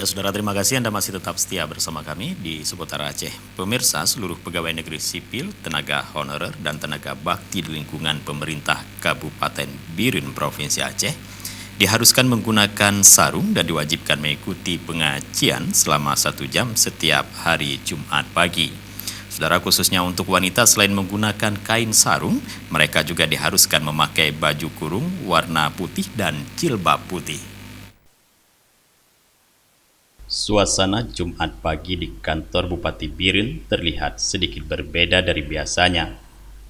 Baiklah saudara, terima kasih Anda masih tetap setia bersama kami di seputar Aceh. Pemirsa, seluruh pegawai negeri sipil, tenaga honorer, dan tenaga bakti di lingkungan pemerintah Kabupaten Biren, Provinsi Aceh diharuskan menggunakan sarung dan diwajibkan mengikuti pengajian selama 1 jam setiap hari Jumat pagi. Saudara, khususnya untuk wanita, selain menggunakan kain sarung, mereka juga diharuskan memakai baju kurung warna putih dan jilbab putih. Suasana Jumat pagi di kantor Bupati Biren terlihat sedikit berbeda dari biasanya.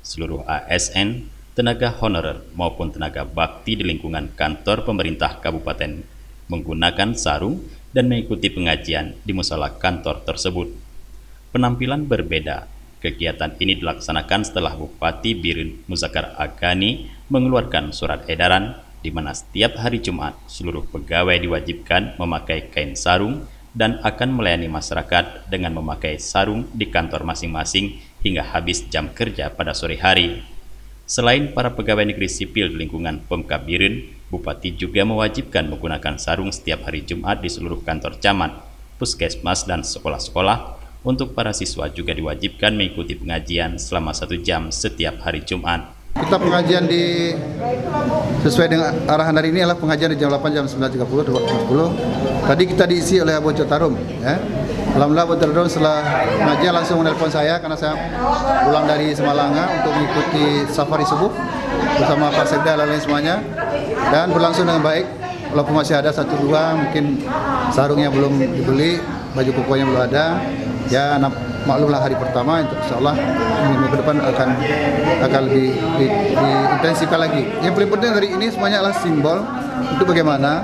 Seluruh ASN, tenaga honorer maupun tenaga bakti di lingkungan kantor pemerintah kabupaten menggunakan sarung dan mengikuti pengajian di musala kantor tersebut. Penampilan berbeda. Kegiatan ini dilaksanakan setelah Bupati Biren Muzakkar Agani mengeluarkan surat edaran di mana setiap hari Jumat seluruh pegawai diwajibkan memakai kain sarung dan akan melayani masyarakat dengan memakai sarung di kantor masing-masing hingga habis jam kerja pada sore hari. Selain para pegawai negeri sipil di lingkungan Pemkab Biren, Bupati juga mewajibkan menggunakan sarung setiap hari Jumat di seluruh kantor camat, puskesmas, dan sekolah-sekolah. Untuk para siswa juga diwajibkan mengikuti pengajian selama 1 jam setiap hari Jumat. Kita pengajian sesuai dengan arahan hari ini adalah pengajian di jam 8, jam 9.30, 20.30. Tadi kita diisi oleh Abu Cotarum. Alhamdulillah Abu Cotarum setelah pengajian langsung menelpon saya karena saya pulang dari Semalanga untuk mengikuti safari subuh bersama Pak Sekda dan lain semuanya. Dan berlangsung dengan baik. Walaupun masih ada 1-2, mungkin sarungnya belum dibeli, baju kokonya belum ada. Ya, maklumlah hari pertama, insyaallah minggu ke depan akan lebih diintensifkan lagi. Yang paling penting hari ini semuanya adalah simbol untuk bagaimana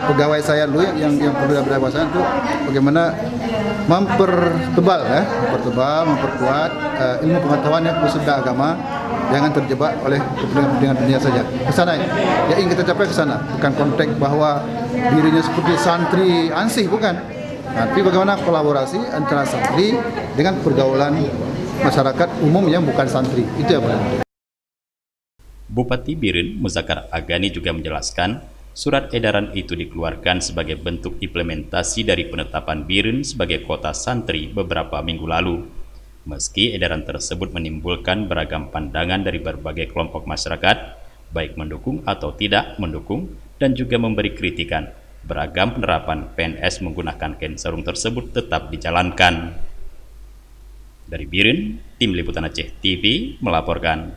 pegawai saya dulu yang perlu berdakwah untuk bagaimana memperkuat ilmu pengetahuannya khusus agama, jangan terjebak oleh kepentingan dunia saja. Kesana ya ingin kita capai ke sana, bukan konteks bahwa dirinya seperti santri ansih, bukan. Tapi bagaimana kolaborasi antara santri dengan pergaulan masyarakat umum yang bukan santri, itu yang paling penting. Bupati Biren Muzakkar Agani juga menjelaskan, surat edaran itu dikeluarkan sebagai bentuk implementasi dari penetapan Biren sebagai kota santri beberapa minggu lalu. Meski edaran tersebut menimbulkan beragam pandangan dari berbagai kelompok masyarakat, baik mendukung atau tidak mendukung, dan juga memberi kritikan, beragam penerapan PNS menggunakan kain sarung tersebut tetap dijalankan. Dari Biren, Tim Liputan Aceh TV melaporkan.